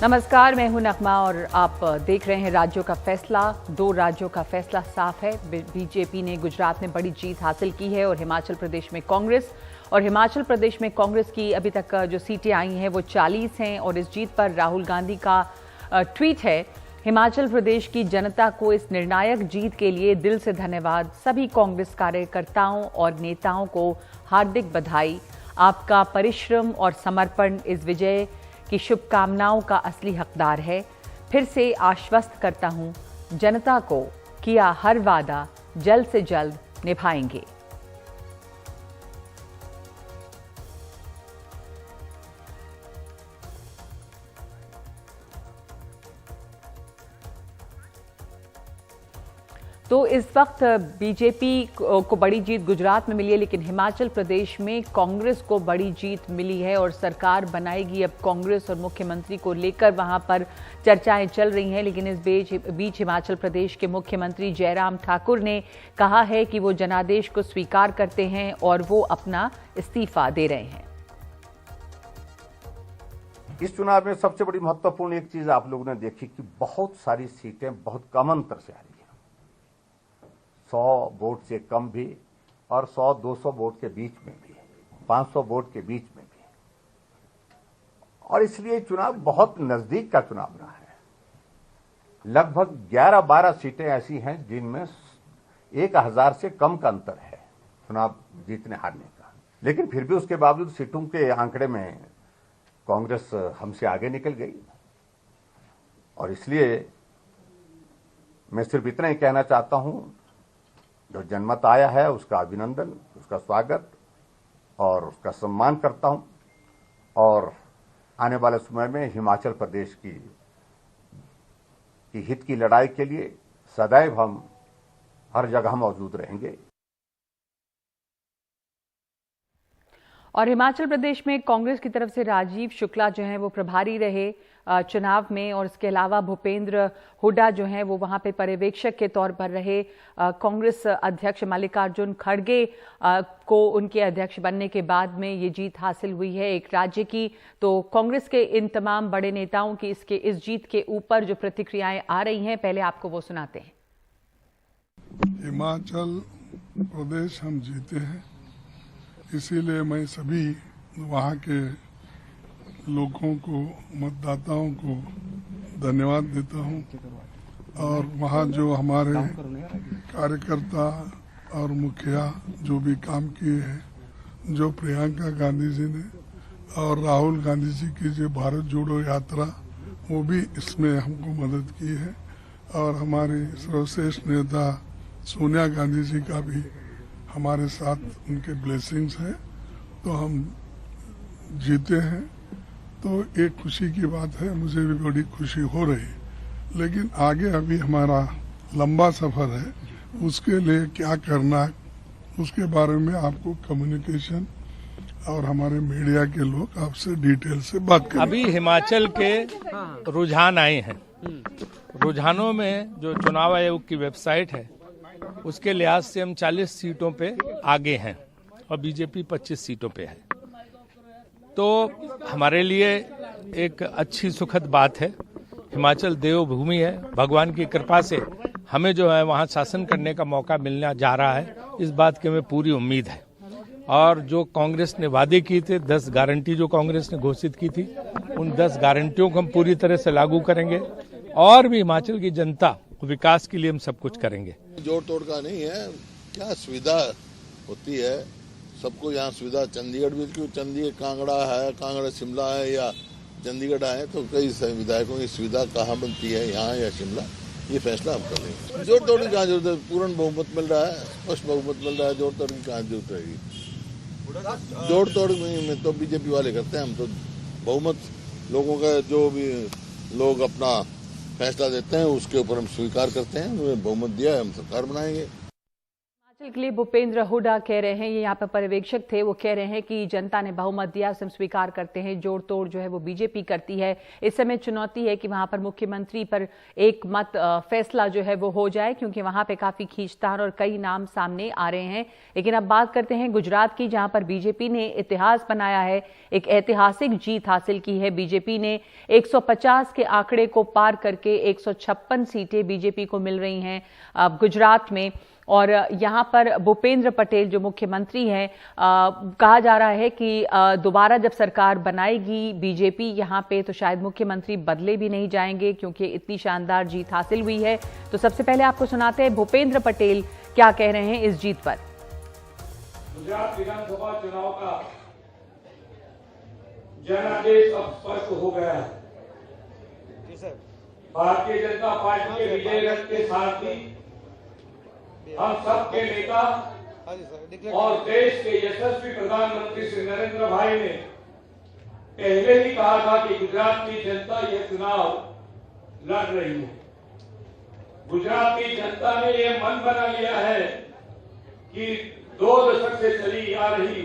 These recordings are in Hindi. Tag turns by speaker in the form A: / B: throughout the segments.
A: नमस्कार, मैं हूं नगमा और आप देख रहे हैं राज्यों का फैसला। 2 राज्यों का फैसला साफ है। बीजेपी ने गुजरात में बड़ी जीत हासिल की है और हिमाचल प्रदेश में कांग्रेस की अभी तक जो सीटें आई हैं वो 40 हैं। और इस जीत पर राहुल गांधी का ट्वीट है, हिमाचल प्रदेश की जनता को इस निर्णायक जीत के लिए दिल से धन्यवाद। सभी कांग्रेस कार्यकर्ताओं और नेताओं को हार्दिक बधाई। आपका परिश्रम और समर्पण इस विजय की शुभकामनाओं का असली हकदार है। फिर से आश्वस्त करता हूं, जनता को किया हर वादा जल्द से जल्द निभाएंगे। तो इस वक्त बीजेपी को बड़ी जीत गुजरात में मिली है, लेकिन हिमाचल प्रदेश में कांग्रेस को बड़ी जीत मिली है और सरकार बनाएगी। अब कांग्रेस और मुख्यमंत्री को लेकर वहां पर चर्चाएं चल रही हैं, लेकिन इस बीच हिमाचल प्रदेश के मुख्यमंत्री जयराम ठाकुर ने कहा है कि वो जनादेश को स्वीकार करते हैं और वो अपना इस्तीफा दे रहे हैं।
B: इस चुनाव में सबसे बड़ी महत्वपूर्ण एक चीज आप लोगों ने देखी कि बहुत सारी सीटें बहुत कम अंतर से आ रही है। 100 वोट से कम भी और 100-200 वोट के बीच में भी, 500 वोट के बीच में भी। और इसलिए चुनाव बहुत नजदीक का चुनाव रहा है। लगभग 11-12 सीटें ऐसी हैं जिनमें 1000 से कम का अंतर है चुनाव जीतने हारने का। लेकिन फिर भी उसके बावजूद सीटों के आंकड़े में कांग्रेस हमसे आगे निकल गई। और इसलिए मैं सिर्फ इतना ही कहना चाहता हूं, जो जनमत आया है उसका अभिनंदन, उसका स्वागत और उसका सम्मान करता हूं। और आने वाले समय में हिमाचल प्रदेश की हित की लड़ाई के लिए सदैव हम हर जगह मौजूद रहेंगे।
A: और हिमाचल प्रदेश में कांग्रेस की तरफ से राजीव शुक्ला जो हैं वो प्रभारी रहे चुनाव में, और इसके अलावा भूपेंद्र हुड्डा जो हैं वो वहां पे पर्यवेक्षक के तौर पर रहे। कांग्रेस अध्यक्ष मल्लिकार्जुन खड़गे को उनके अध्यक्ष बनने के बाद में ये जीत हासिल हुई है एक राज्य की। तो कांग्रेस के इन तमाम बड़े नेताओं की इस जीत के ऊपर जो प्रतिक्रियाएं आ रही हैं, पहले आपको वो सुनाते हैं।
C: हिमाचल प्रदेश हम जीते हैं, इसीलिए मैं सभी वहाँ के लोगों को, मतदाताओं को धन्यवाद देता हूँ। और वहाँ जो हमारे कार्यकर्ता और मुखिया जो भी काम किए हैं, जो प्रियंका गांधी जी ने और राहुल गांधी जी की जो भारत जोड़ो यात्रा, वो भी इसमें हमको मदद की है। और हमारी सर्वश्रेष्ठ नेता सोनिया गांधी जी का भी हमारे साथ उनके ब्लेसिंग्स हैं, तो हम जीते हैं। तो एक खुशी की बात है, मुझे भी बड़ी खुशी हो रही। लेकिन आगे अभी हमारा लंबा सफर है, उसके लिए क्या करना है उसके बारे में आपको कम्युनिकेशन और हमारे मीडिया के लोग आपसे डिटेल से बात करेंगे।
D: अभी हिमाचल के रुझान आए हैं। रुझानों में जो चुनाव आयोग की वेबसाइट है उसके लिहाज से हम 40 सीटों पे आगे हैं और बीजेपी 25 सीटों पे है। तो हमारे लिए एक अच्छी सुखद बात है। हिमाचल देवभूमि है, भगवान की कृपा से हमें जो है वहाँ शासन करने का मौका मिलने जा रहा है, इस बात की हमें पूरी उम्मीद है। और जो कांग्रेस ने वादे किए थे, 10 गारंटी जो कांग्रेस ने घोषित की थी, उन 10 गारंटियों को हम पूरी तरह से लागू करेंगे और भी हिमाचल की जनता विकास के लिए हम सब कुछ करेंगे।
E: जोड़ तोड़ का नहीं है, क्या सुविधा होती है सबको यहाँ सुविधा। चंडीगढ़ भी, क्यों चंडीगढ़ कांगड़ा है, कांगड़ा शिमला है या चंडीगढ़ आए, तो कई विधायकों की सुविधा कहाँ बनती है, यहाँ या शिमला, ये फैसला हम कर लेंगे। जोड़ तोड़ की कहाँ जरूरत है, पूर्ण बहुमत मिल रहा है, स्पष्ट बहुमत मिल रहा है, जोड़ तोड़ की कहाँ जरूरत रहेगी। जोड़ तोड़ में तो बीजेपी वाले करते हैं, हम तो बहुमत लोगों का जो भी लोग अपना फैसला देते हैं उसके ऊपर हम स्वीकार करते हैं। उन्होंने बहुमत दिया है, हम सरकार बनाएंगे।
A: हिमाचल के लिए भूपेंद्र हुड्डा कह रहे हैं, ये यहाँ पर पर्यवेक्षक थे, वो कह रहे हैं कि जनता ने बहुमत दिया, हम स्वीकार करते हैं, जोड़ तोड़ जो है वो बीजेपी करती है। इस समय चुनौती है कि वहां पर मुख्यमंत्री पर एक मत फैसला जो है वो हो जाए, क्योंकि वहां पे काफी खींचतान और कई नाम सामने आ रहे हैं। लेकिन अब बात करते हैं गुजरात की, जहां पर बीजेपी ने इतिहास बनाया है, एक ऐतिहासिक जीत हासिल की है। बीजेपी ने 150 के आंकड़े को पार करके 156 सीटें बीजेपी को मिल रही हैं गुजरात में। और यहां पर भूपेंद्र पटेल जो मुख्यमंत्री हैं, कहा जा रहा है कि दोबारा जब सरकार बनाएगी बीजेपी यहां पे, तो शायद मुख्यमंत्री बदले भी नहीं जाएंगे, क्योंकि इतनी शानदार जीत हासिल हुई है। तो सबसे पहले आपको सुनाते हैं भूपेंद्र पटेल क्या कह रहे हैं इस जीत पर।
F: गुजरात विधानसभा चुनाव का जनादेश अब स्पष्ट हो गया है। भारतीय जनता पार्टी के विजय रथ के सारथी, हम सबके नेता और देश के यशस्वी प्रधानमंत्री श्री नरेंद्र भाई ने पहले ही कहा था कि गुजरात की जनता ये चुनाव लड़ रही है। गुजरात की जनता ने यह मन बना लिया है कि 2 दशक से चली आ रही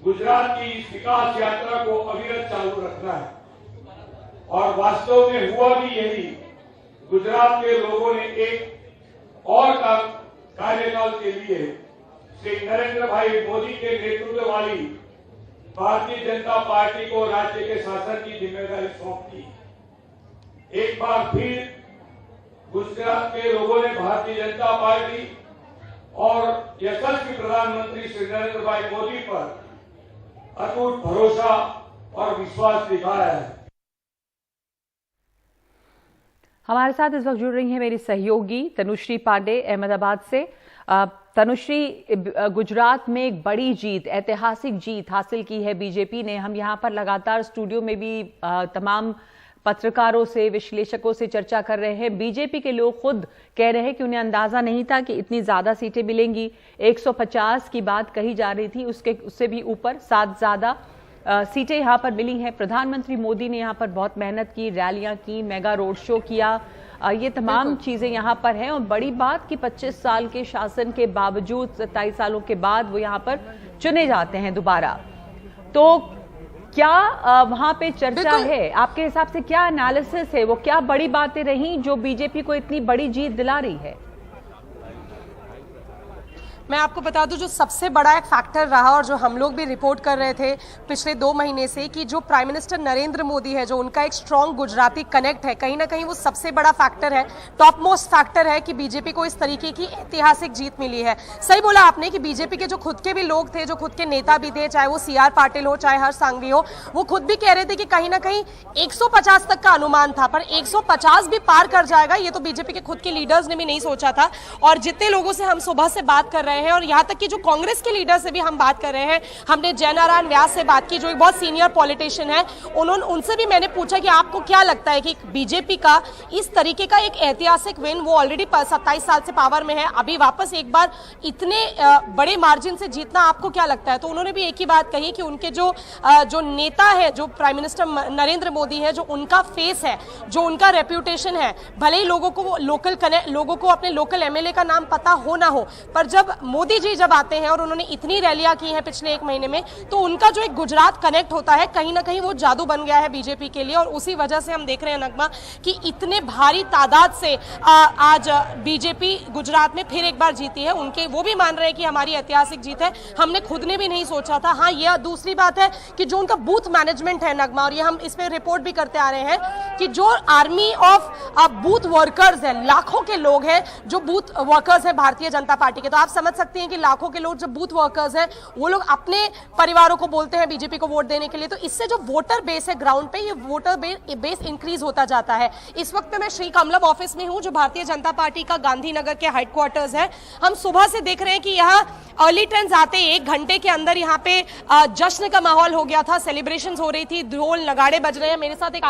F: गुजरात की इस विकास यात्रा को अविरत चालू रखना है। और वास्तव में हुआ भी यही। गुजरात के लोगों ने एक और कार्यकाल के लिए श्री नरेंद्र भाई मोदी के नेतृत्व वाली भारतीय जनता पार्टी को राज्य के शासन की जिम्मेदारी सौंप दी। एक बार फिर गुजरात के लोगों ने भारतीय जनता पार्टी और यशस्वी प्रधानमंत्री श्री नरेंद्र भाई मोदी पर अटूट भरोसा और विश्वास दिखाया है।
A: हमारे साथ इस वक्त जुड़ रही हैं मेरी सहयोगी तनुश्री पांडे अहमदाबाद से। तनुश्री, गुजरात में एक बड़ी जीत, ऐतिहासिक जीत हासिल की है बीजेपी ने। हम यहाँ पर लगातार स्टूडियो में भी तमाम पत्रकारों से, विश्लेषकों से चर्चा कर रहे हैं। बीजेपी के लोग खुद कह रहे हैं कि उन्हें अंदाजा नहीं था कि इतनी ज्यादा सीटें मिलेंगी। 150 की बात कही जा रही थी, उससे भी ऊपर 7 ज्यादा सीटें यहां पर मिली हैं। प्रधानमंत्री मोदी ने यहां पर बहुत मेहनत की, रैलियां की, मेगा रोड शो किया, ये तमाम चीजें यहां पर हैं। और बड़ी बात कि 25 साल के शासन के बावजूद 27 सालों के बाद वो यहां पर चुने जाते हैं दोबारा। तो क्या वहां पे चर्चा है, आपके हिसाब से क्या एनालिसिस है, वो क्या बड़ी बातें रही जो बीजेपी को इतनी बड़ी जीत दिला रही है?
G: मैं आपको बता दूं, जो सबसे बड़ा एक फैक्टर रहा और जो हम लोग भी रिपोर्ट कर रहे थे पिछले 2 महीने से, कि जो प्राइम मिनिस्टर नरेंद्र मोदी है, जो उनका एक स्ट्रॉन्ग गुजराती कनेक्ट है, कहीं ना कहीं वो सबसे बड़ा फैक्टर है, टॉप मोस्ट फैक्टर है कि बीजेपी को इस तरीके की ऐतिहासिक जीत मिली है। सही बोला आपने कि बीजेपी के जो खुद के भी लोग थे, जो खुद के नेता भी थे, चाहे वो CR पाटिल हो, चाहे हर्ष सांघवी हो, वो खुद भी कह रहे थे कि कहीं ना कहीं 150 तक का अनुमान था, पर 150 भी पार कर जाएगा ये तो बीजेपी के खुद के लीडर्स ने भी नहीं सोचा था। और जितने लोगों से हम सुबह से बात कर रहे हैं, और यहां तक कि जो कांग्रेस के लीडर से भी हम बात कर रहे हैं, हमने जयनारायण व्यास से बात की, जो एक बहुत सीनियर पॉलिटिशियन है, उनसे भी मैंने पूछा कि आपको क्या लगता है कि बीजेपी का इस तरीके का एक ऐतिहासिक विन, वो ऑलरेडी 27 साल से पावर में है, अभी वापस एक बार इतने बड़े मार्जिन से जीतना आपको क्या लगता है? तो उन्होंने भी एक ही बात कही कि उनके जो नेता है, जो प्राइम मिनिस्टर नरेंद्र मोदी है, जो उनका फेस है, जो उनका रेप्यूटेशन है, भले ही लोगों को अपने लोकल MLA का नाम पता हो ना हो, पर जब मोदी जी जब आते हैं और उन्होंने इतनी रैलियां की हैं पिछले 1 महीने में, तो उनका जो एक गुजरात कनेक्ट होता है, कहीं ना कहीं वो जादू बन गया है बीजेपी के लिए। और उसी वजह से हम देख रहे हैं नगमा कि इतने भारी तादाद से आज बीजेपी गुजरात में फिर एक बार जीती है। उनके वो भी मान रहे हैं कि हमारी ऐतिहासिक जीत है, हमने खुद ने भी नहीं सोचा था। हाँ, यह दूसरी बात है कि जो उनका बूथ मैनेजमेंट है नगमा, और ये हम इस पे रिपोर्ट भी करते आ रहे हैं कि जो आर्मी ऑफ बूथ वर्कर्स है, लाखों के लोग हैं जो बूथ वर्कर्स है भारतीय जनता पार्टी के। तो आप समझ सकते हैं कि लाखों के लोग जो बूथ वर्कर्स हैं, वो लोग अपने परिवारों को बोलते हैं बीजेपी को वोट देने के लिए। तो इससे जो वोटर बेस है ग्राउंड पे, ये वोटर बेस इंक्रीज होता जाता है। इस वक्त मैं श्री कमलम ऑफिस में हूं, जो भारतीय जनता पार्टी का गांधीनगर के हेडक्वार्टर्स है। हम सुबह से देख रहे हैं कि यहाँ अर्ली ट्रेन्स आते 1 घंटे के अंदर यहाँ पे जश्न का माहौल हो गया था, सेलिब्रेशंस हो रही थी, ढोल नगाड़े बज रहे हैं। मेरे साथ एक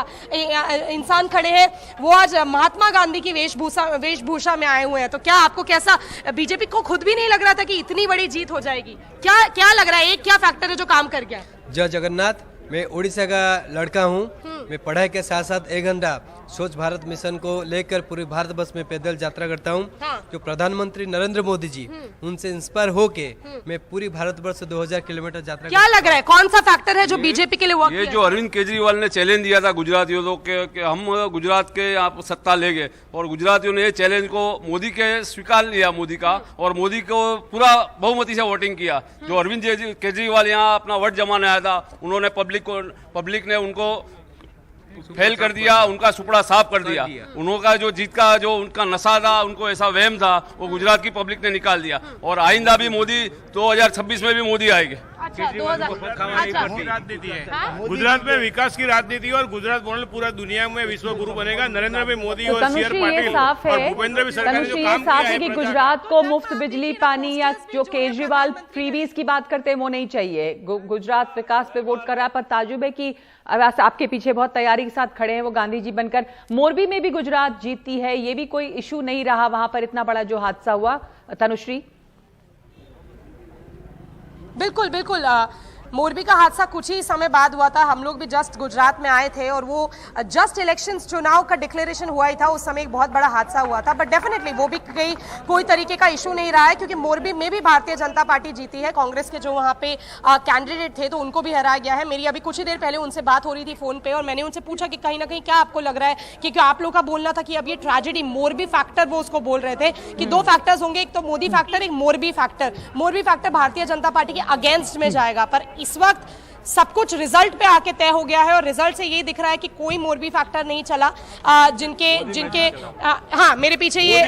G: इंसान खड़े हैं, वो आज महात्मा गांधी की वेशभूषा में आए हुए हैं। तो क्या आपको कैसा, बीजेपी को खुद भी नहीं लग रहा था कि इतनी बड़ी जीत हो जाएगी? क्या लग रहा है, एक क्या फैक्टर है जो काम कर गया?
H: जय जगन्नाथ। मैं उड़ीसा का लड़का हूँ। मैं पढ़ाई के साथ साथ 1 घंटा स्वच्छ भारत मिशन को लेकर पूरे भारत वर्ष में पैदल यात्रा करता हूँ। जो प्रधानमंत्री नरेंद्र मोदी जी उनसे इंस्पायर होके मैं पूरी भारत वर्ष 2000 किलोमीटर यात्रा।
G: क्या लग रहा है कौन सा फैक्टर है जो बीजेपी के लिए वर्क
I: ये
G: किया?
I: जो अरविंद केजरीवाल ने चैलेंज दिया था गुजरातियों लोग के हम गुजरात के आप सत्ता ले गए, और गुजरातियों ने चैलेंज को मोदी के स्वीकार लिया, मोदी का, और मोदी को पूरा बहुमती से वोटिंग किया। जो अरविंद केजरीवाल यहाँ अपना वोट जमाने आया था, उन्होंने पब्लिक ने उनको फेल कर दिया, उनका सुपड़ा साफ कर दिया। उनका जो जीत का जो उनका नशा था, उनको ऐसा वहम था, वो गुजरात की पब्लिक ने निकाल दिया। और आइंदा भी मोदी 2026 में भी मोदी आएंगे।
G: अच्छा,
J: राजनीति है गुजरात में, विकास की राजनीति, और गुजरात मॉडल पूरा दुनिया में विश्व गुरु बनेगा। नरेंद्र भाई मोदी और सीआर पाटिल और भूपेंद्र भी सरकार ने जो काम किया है
A: कि गुजरात को मुफ्त बिजली पानी या जो केजरीवाल फ्रीबीज की बात करते हैं वो नहीं चाहिए। गुजरात विकास पे वोट कर रहा है, पर ताजुब है कि आपके पीछे बहुत तैयारी के साथ खड़े हैं वो गांधी जी बनकर। मोरबी में भी गुजरात जीतती है, ये भी कोई इशू नहीं रहा वहां पर इतना बड़ा जो हादसा हुआ। तनुश्री,
G: बिल्कुल बिल्कुल मोरबी का हादसा कुछ ही समय बाद हुआ था। हम लोग भी जस्ट गुजरात में आए थे और वो जस्ट इलेक्शंस चुनाव का डिक्लेरेशन हुआ ही था, उस समय एक बहुत बड़ा हादसा हुआ था। बट डेफिनेटली वो भी कोई तरीके का इशू नहीं रहा है, क्योंकि मोरबी में भी भारतीय जनता पार्टी जीती है। कांग्रेस के जो वहां पे कैंडिडेट थे तो उनको भी हराया गया है। मेरी अभी कुछ ही देर पहले उनसे बात हो रही थी फोन पे, और मैंने उनसे पूछा कि कहीं ना कहीं क्या आपको लग रहा है कि क्या आप लोग का बोलना था कि अब ये ट्रेजेडी मोरबी फैक्टर, वो उसको बोल रहे थे कि 2 फैक्टर्स होंगे, एक तो मोदी फैक्टर, एक Morbi factor. Morbi factor Bharatiya Janata party के अगेंस्ट में जाएगा, पर इस वक्त सब कुछ रिजल्ट पे आके तय हो गया है, और रिजल्ट से यही दिख रहा है कि कोई मोरबी फैक्टर नहीं चला। हाँ, मेरे पीछे ये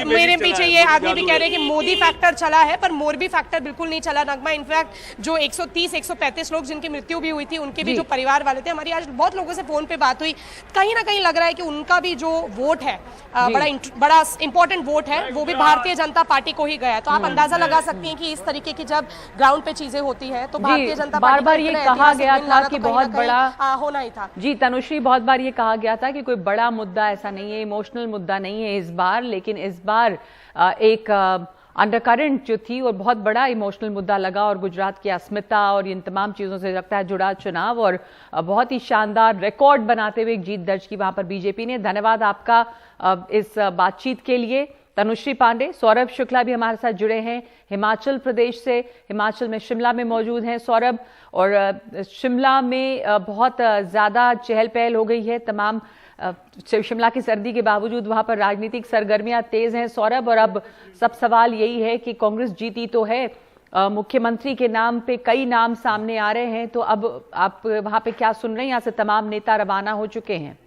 G: आदमी भी कह रहे हैं कि मोदी फैक्टर चला है, पर मोरबी फैक्टर बिल्कुल नहीं चला। नगमा, इनफैक्ट जो 130-135 लोग जिनकी मृत्यु भी हुई थी, उनके भी जो परिवार वाले थे, हमारी आज बहुत लोगों से फोन पे बात हुई, कहीं ना कहीं लग रहा है कि उनका भी जो वोट है, बड़ा इंपॉर्टेंट वोट है, वो भी भारतीय जनता पार्टी को ही गया है। तो आप अंदाजा लगा सकती हैं कि इस तरीके की जब ग्राउंड पे चीजें होती है तो भारतीय जनता पार्टी
A: बार ये कहा गया था कि बहुत बड़ा
G: होना ही था।
A: जी तनुश्री, बहुत बार ये कहा गया था कि कोई बड़ा मुद्दा ऐसा नहीं है, इमोशनल मुद्दा नहीं है इस बार, लेकिन इस बार एक अंडरकरेंट जो थी और बहुत बड़ा इमोशनल मुद्दा लगा, और गुजरात की अस्मिता और इन तमाम चीजों से लगता है जुड़ा चुनाव, और बहुत ही शानदार रिकॉर्ड बनाते हुए एक जीत दर्ज की वहां पर बीजेपी ने। धन्यवाद आपका इस बातचीत के लिए तनुश्री पांडे। सौरभ शुक्ला भी हमारे साथ जुड़े हैं हिमाचल प्रदेश से, हिमाचल में शिमला में मौजूद हैं सौरभ, और शिमला में बहुत ज्यादा चहल पहल हो गई है। तमाम शिमला की सर्दी के बावजूद वहां पर राजनीतिक सरगर्मियां तेज हैं सौरभ, और अब सब सवाल यही है कि कांग्रेस जीती तो है, मुख्यमंत्री के नाम पे कई नाम सामने आ रहे हैं, तो अब आप वहां पे क्या सुन रहे हैं? यहाँ से तमाम नेता रवाना हो चुके हैं।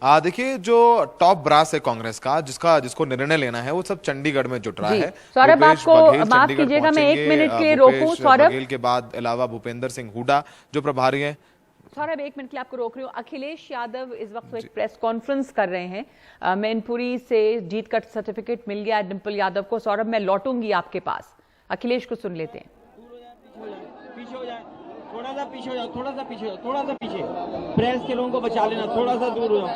K: देखिए, जो टॉप ब्रास है कांग्रेस का, जिसको निर्णय लेना है, वो सब चंडीगढ़ में जुट रहा है।
A: सौरभ, आपको माफ कीजिएगा, मैं 1 मिनट के लिए रोकूं। सौरभ
K: बघेल के बाद अलावा भूपेंद्र सिंह हुड्डा जो प्रभारी हैं।
A: सौरभ, 1 मिनट के लिए आपको रोक रही हूँ। अखिलेश यादव इस वक्त एक प्रेस कॉन्फ्रेंस कर रहे हैं। मैनपुरी से जीत का सर्टिफिकेट मिल गया डिंपल यादव को। सौरभ, मैं लौटूंगी आपके पास, अखिलेश को सुन लेते हैं।
L: थोड़ा सा पीछे हो जाओ, थोड़ा सा पीछे हो जाओ, थोड़ा सा पीछे, प्रेस के लोगों को बचा लेना, थोड़ा सा दूर हो जाओ,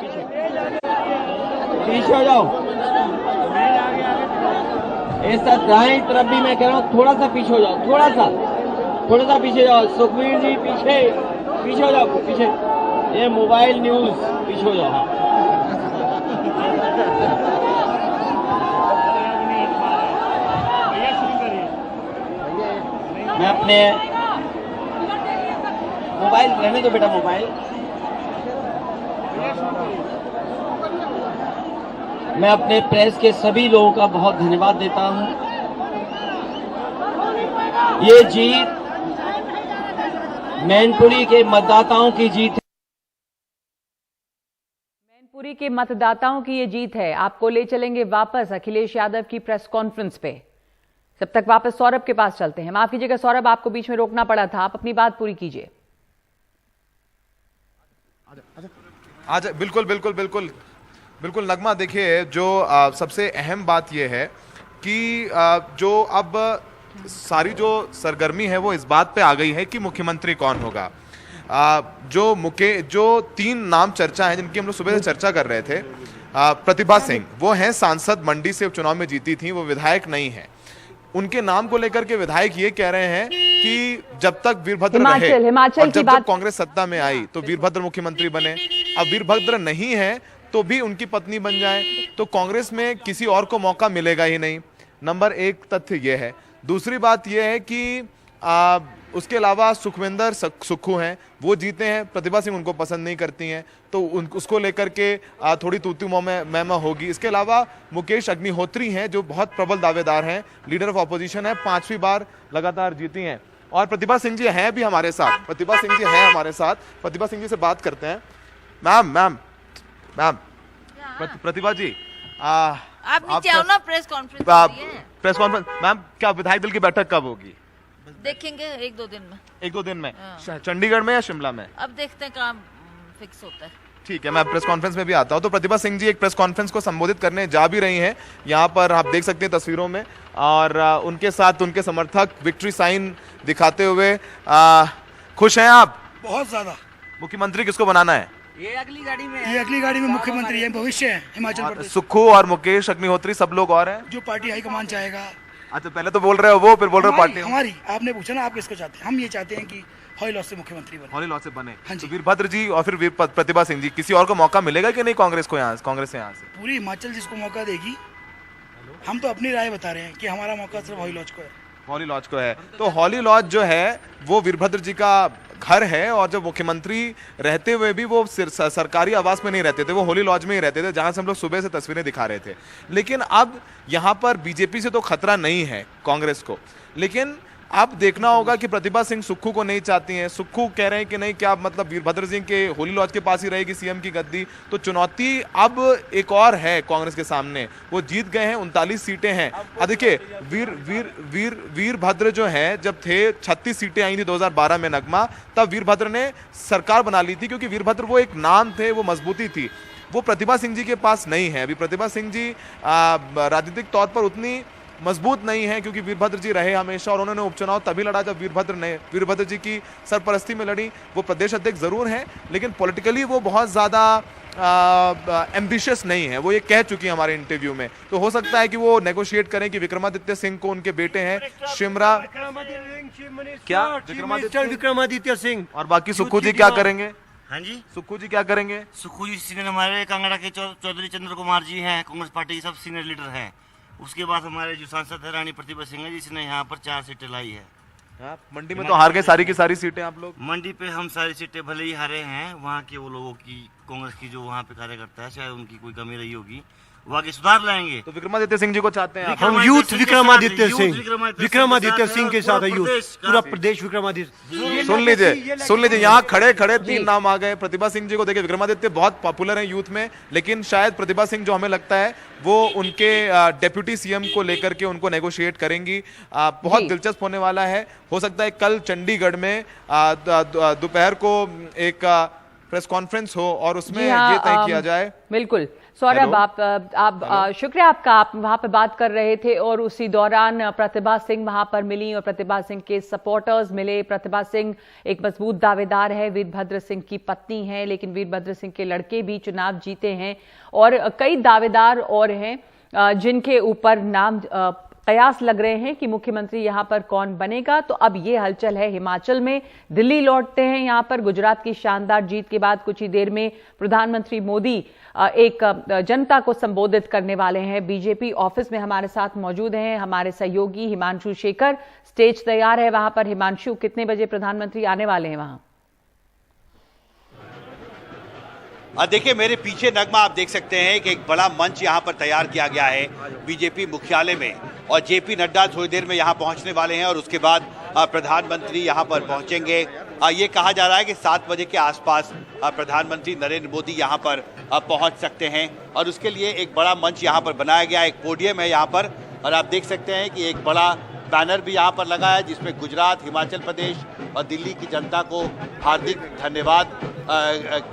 L: पीछे हो जाओ। ऐसा दाएं तरफ भी मैं कह रहा हूँ, थोड़ा सा पीछे हो जाओ, थोड़ा सा पीछे जाओ। सुखबीर जी पीछे हो जाओ, पीछे। ये मोबाइल न्यूज, पीछे हो जाओ। मैं अपने मोबाइल रहने दो बेटा, मोबाइल। मैं अपने प्रेस के सभी लोगों का बहुत धन्यवाद देता हूं। ये जीत मैनपुरी के मतदाताओं की जीत है।
A: मैनपुरी के मतदाताओं की ये जीत है। आपको ले चलेंगे वापस अखिलेश यादव की प्रेस कॉन्फ्रेंस पे। जब तक वापस सौरभ के पास चलते हैं। माफ कीजिएगा सौरभ, आपको बीच में रोकना पड़ा था, आप अपनी बात पूरी कीजिए।
K: आज बिल्कुल नगमा, देखिए, जो सबसे अहम बात यह है कि जो अब सारी जो सरगर्मी है वो इस बात पे आ गई है कि मुख्यमंत्री कौन होगा। जो 3 नाम चर्चा है, जिनकी हम लोग सुबह से चर्चा कर रहे थे। प्रतिभा सिंह, वो हैं सांसद, मंडी से उपचुनाव में जीती थी, वो विधायक नहीं है। उनके नाम को लेकर के विधायक ये कह रहे हैं कि जब तक वीरभद्र रहे
A: और
K: जब कांग्रेस सत्ता में आई तो वीरभद्र मुख्यमंत्री बने, अब वीरभद्र नहीं है तो भी उनकी पत्नी बन जाए, तो कांग्रेस में किसी और को मौका मिलेगा ही नहीं। नंबर एक तथ्य यह है। दूसरी बात यह है कि उसके अलावा सुखविंदर सुक्खू हैं, वो जीते हैं, प्रतिभा सिंह उनको पसंद नहीं करती हैं, तो उसको लेकर के थोड़ी तूतू मैमा होगी। इसके अलावा मुकेश अग्निहोत्री हैं जो बहुत प्रबल दावेदार हैं, लीडर ऑफ ऑपोजिशन है, 5वीं बार लगातार जीती हैं। और प्रतिभा सिंह जी हैं भी हमारे साथ, प्रतिभा सिंह जी हैं हमारे साथ। प्रतिभा सिंह जी से बात करते हैं। मैम प्रतिभा जी
M: आप नीचे आओ ना, प्रेस कॉन्फ्रेंस।
K: मैम क्या विधायक दल की बैठक कब होगी?
M: देखेंगे एक दो दिन में।
K: चंडीगढ़ में या शिमला में?
M: अब देखते हैं कहाँ फिक्स होता है।
K: ठीक है, मैं प्रेस कॉन्फ्रेंस में भी आता हूँ। तो प्रतिभा सिंह जी एक प्रेस कॉन्फ्रेंस को संबोधित करने जा भी रही हैं, यहाँ पर आप देख सकते हैं तस्वीरों में, और उनके साथ उनके समर्थक विक्ट्री साइन दिखाते हुए। खुश हैं आप?
N: बहुत ज्यादा।
K: मुख्यमंत्री किसको बनाना है?
N: ये अगली गाड़ी में मुख्यमंत्री है, भविष्य है हिमाचल प्रदेश।
K: सुक्खू और मुकेश अग्निहोत्री, सब लोग और हैं
N: जो पार्टी हाईकमान चाहेगा।
K: अच्छा, पहले तो बोल रहे हो वो, फिर बोल रहे हो पार्टी
N: हमारी। आपने पूछा ना आप किसको चाहते हैं, हम ये चाहते हैं कि हॉली लॉ से मुख्यमंत्री बने।
K: हॉली लॉ से बने।
N: हाँ जी।
K: तो वीरभद्र जी और फिर प्रतिभा सिंह जी, किसी और को मौका मिलेगा कि नहीं कांग्रेस से यहाँ से?
N: पूरी हिमाचल जिसको मौका देगी, हम तो अपनी राय बता रहे हैं कि हमारा मौका सिर्फ हॉली लॉज को है।
K: हॉली लॉज को है। तो हॉली लॉज जो है वो वीरभद्र जी का घर है, और जब मुख्यमंत्री रहते हुए भी वो सरकारी आवास में नहीं रहते थे, वो होली लॉज में ही रहते थे, जहां से हम लोग सुबह से तस्वीरें दिखा रहे थे। लेकिन अब यहां पर बीजेपी से तो खतरा नहीं है कांग्रेस को, लेकिन अब देखना होगा कि प्रतिभा सिंह सुक्खू को नहीं चाहती हैं। सुक्खू कह रहे हैं कि नहीं, क्या मतलब वीरभद्र सिंह के होली लॉज के पास ही रहेगी सीएम की गद्दी? तो चुनौती अब एक और है कांग्रेस के सामने। वो जीत गए हैं, 39 सीटें हैं। देखिए वीरभद्र जो है, जब थे 36 सीटें आई थी 2012 में नगमा, तब वीरभद्र ने सरकार बना ली थी, क्योंकि वीरभद्र वो एक नाम थे, वो मजबूती थी। वो प्रतिभा सिंह जी के पास नहीं है। अभी प्रतिभा सिंह जी राजनीतिक तौर पर उतनी मजबूत नहीं है, क्योंकि वीरभद्र जी रहे हमेशा, और उन्होंने उपचुनाव तभी लड़ा जब वीरभद्र जी की सरपरस्ती में लड़ी। वो प्रदेश अध्यक्ष जरूर हैं, लेकिन पॉलिटिकली वो बहुत ज्यादा एम्बिशियस नहीं है। वो ये कह चुकी है हमारे इंटरव्यू में। तो हो सकता है कि वो नेगोशिएट करें कि विक्रमादित्य सिंह को, उनके बेटे हैं शिमरा, क्या
O: विक्रमादित्य सिंह,
K: और बाकी सुक्खू जी क्या करेंगे?
O: हाँ जी,
K: सुक्खू जी क्या करेंगे?
O: सुक्खू जी सीनियर हमारे कांगड़ा के चौधरी चंद्र कुमार जी हैं, कांग्रेस पार्टी के सब सीनियर लीडर हैं। उसके बाद हमारे जो सांसद है रानी प्रतिभा सिंह है, जिसने यहाँ पर 4 सीटें लाई है।
K: मंडी में तो हार गए सारी की सारी सीटें आप लोग।
O: मंडी पे हम सारी सीटें भले ही हारे हैं, वहाँ के वो लोगों की, कांग्रेस की जो वहाँ पे कार्यकर्ता है, शायद उनकी कोई कमी रही होगी, वहाँ के सुधार लाएंगे।
K: तो विक्रमादित्य सिंह जी को चाहते हैं
O: हम? यूथ विक्रमादित्य सिंह के साथ है, यूथ पूरा प्रदेश विक्रमादित्य।
K: सुन लीजिए यहाँ खड़े 3 नाम आ गए। प्रतिभा सिंह जी को देखिए, विक्रमादित्य बहुत पॉपुलर है यूथ में, लेकिन शायद प्रतिभा सिंह जो हमें लगता है वो उनके डेप्यूटी सीएम को लेकर के उनको नेगोशिएट करेंगी। बहुत दिलचस्प होने वाला है। हो सकता है कल चंडीगढ़ में दोपहर को एक प्रेस कॉन्फ्रेंस हो और उसमें ये तय किया जाए।
A: बिल्कुल सौरभ, आप शुक्रिया आपका, आप वहां पर बात कर रहे थे और उसी दौरान प्रतिभा सिंह वहां पर मिली और प्रतिभा सिंह के सपोर्टर्स मिले। प्रतिभा सिंह एक मजबूत दावेदार है, वीरभद्र सिंह की पत्नी है, लेकिन वीरभद्र सिंह के लड़के भी चुनाव जीते हैं और कई दावेदार और हैं जिनके ऊपर नाम कयास लग रहे हैं कि मुख्यमंत्री यहां पर कौन बनेगा। तो अब ये हलचल है हिमाचल में। दिल्ली लौटते हैं यहां पर। गुजरात की शानदार जीत के बाद कुछ ही देर में प्रधानमंत्री मोदी एक जनता को संबोधित करने वाले हैं। बीजेपी ऑफिस में हमारे साथ मौजूद हैं हमारे सहयोगी हिमांशु शेखर। स्टेज तैयार है वहां पर। हिमांशु, कितने बजे प्रधानमंत्री आने वाले हैं वहां?
P: देखिए मेरे पीछे नगमा आप देख सकते हैं कि एक बड़ा मंच यहाँ पर तैयार किया गया है बीजेपी मुख्यालय में, और जेपी नड्डा थोड़ी देर में यहाँ पहुँचने वाले हैं और उसके बाद प्रधानमंत्री यहाँ पर पहुँचेंगे। ये कहा जा रहा है कि 7 बजे के आसपास प्रधानमंत्री नरेंद्र मोदी यहाँ पर पहुँच सकते हैं, और उसके लिए एक बड़ा मंच यहाँ पर बनाया गया, एक पोडियम है यहाँ पर, और आप देख सकते हैं कि एक बड़ा बैनर भी यहाँ पर लगा है जिसमें गुजरात, हिमाचल प्रदेश और दिल्ली की जनता को हार्दिक धन्यवाद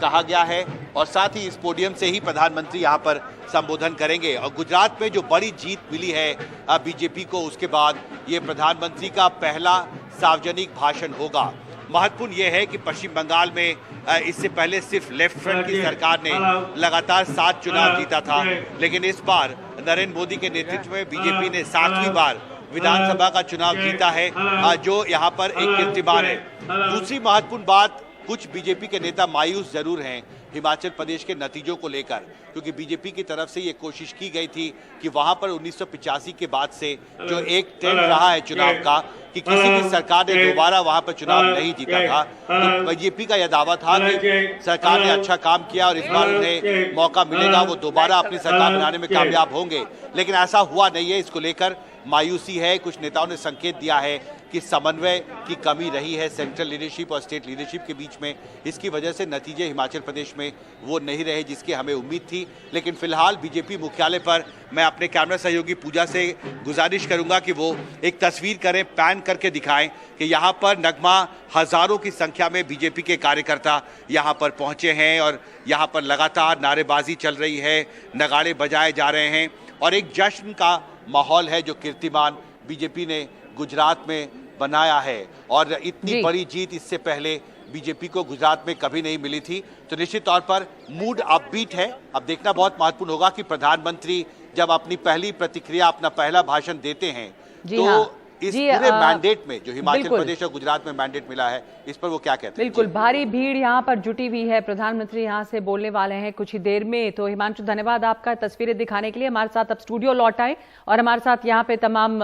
P: कहा गया है, और साथ ही इस पोडियम से ही प्रधानमंत्री यहाँ पर संबोधन करेंगे। और गुजरात में जो बड़ी जीत मिली है बीजेपी को, उसके बाद ये प्रधानमंत्री का पहला सार्वजनिक भाषण होगा। महत्वपूर्ण यह है कि पश्चिम बंगाल में इससे पहले सिर्फ लेफ्ट फ्रंट की सरकार ने लगातार 7 चुनाव जीता था, लेकिन इस बार नरेंद्र मोदी के नेतृत्व में बीजेपी ने 7वीं बार विधानसभा का चुनाव जीता है, जो यहाँ पर एक कीर्तिमान है। दूसरी महत्वपूर्ण बात, कुछ बीजेपी के नेता मायूस जरूर हैं हिमाचल प्रदेश के नतीजों को लेकर, क्योंकि बीजेपी की तरफ से ये कोशिश की गई थी कि वहां पर 1985 के बाद से जो एक ट्रेंड रहा है चुनाव का कि किसी भी सरकार ने दोबारा वहां पर चुनाव नहीं जीता था, तो बीजेपी का यह दावा था कि सरकार ने अच्छा काम किया और इस बार उन्हें मौका मिलेगा, वो दोबारा अपनी सरकार बनाने में कामयाब होंगे। लेकिन ऐसा हुआ नहीं है, इसको लेकर मायूसी है। कुछ नेताओं ने संकेत दिया है कि समन्वय की कमी रही है सेंट्रल लीडरशिप और स्टेट लीडरशिप के बीच में, इसकी वजह से नतीजे हिमाचल प्रदेश में वो नहीं रहे जिसकी हमें उम्मीद थी। लेकिन फिलहाल बीजेपी मुख्यालय पर मैं अपने कैमरा सहयोगी पूजा से गुजारिश करूंगा कि वो एक तस्वीर करें, पैन करके दिखाएं कि यहाँ पर नगमा हजारों की संख्या में बीजेपी के कार्यकर्ता यहाँ पर पहुंचे हैं और यहाँ पर लगातार नारेबाजी चल रही है, नगाड़े बजाए जा रहे हैं और एक जश्न का माहौल है जो कीर्तिमान बीजेपी ने गुजरात में बनाया है। और इतनी बड़ी जीत इससे पहले बीजेपी को गुजरात में कभी नहीं मिली थी, तो निश्चित तौर पर मूड अपबीट है। अब देखना बहुत महत्वपूर्ण होगा कि प्रधानमंत्री जब अपनी पहली प्रतिक्रिया, अपना पहला भाषण देते हैं तो इस पूरे मैंडेट में जो हिमाचल प्रदेश और गुजरात में मैंडेट मिला है, इस पर वो क्या कहते हैं।
A: बिल्कुल, भारी भीड़ यहाँ पर जुटी हुई है, प्रधानमंत्री यहाँ से बोलने वाले हैं कुछ ही देर में। तो हिमांशु, धन्यवाद आपका तस्वीरें दिखाने के लिए। हमारे साथ अब स्टूडियो लौट आए और हमारे साथ यहाँ पे तमाम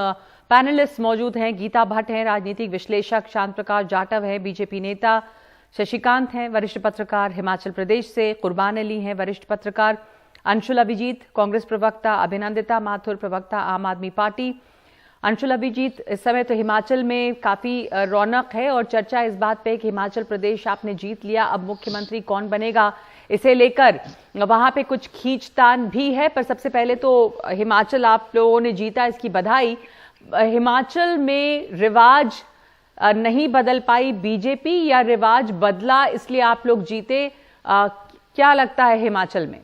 A: पैनलिस्ट मौजूद हैं। गीता भट्ट हैं, राजनीतिक विश्लेषक, शांत प्रकाश जाटव है, बीजेपी नेता, शशिकांत हैं, वरिष्ठ पत्रकार हिमाचल प्रदेश से, कुर्बान अली हैं, वरिष्ठ पत्रकार, अंशुल अभिजीत कांग्रेस प्रवक्ता, अभिनंदिता माथुर प्रवक्ता आम आदमी पार्टी। अंशुल अभिजीत, इस समय तो हिमाचल में काफी रौनक है और चर्चा इस बात पे कि हिमाचल प्रदेश आपने जीत लिया, अब मुख्यमंत्री कौन बनेगा, इसे लेकर वहां पे कुछ खींचतान भी है। पर सबसे पहले तो हिमाचल आप लोगों ने जीता, इसकी बधाई। हिमाचल में रिवाज नहीं बदल पाई बीजेपी या रिवाज बदला इसलिए आप लोग जीते, क्या लगता है हिमाचल में?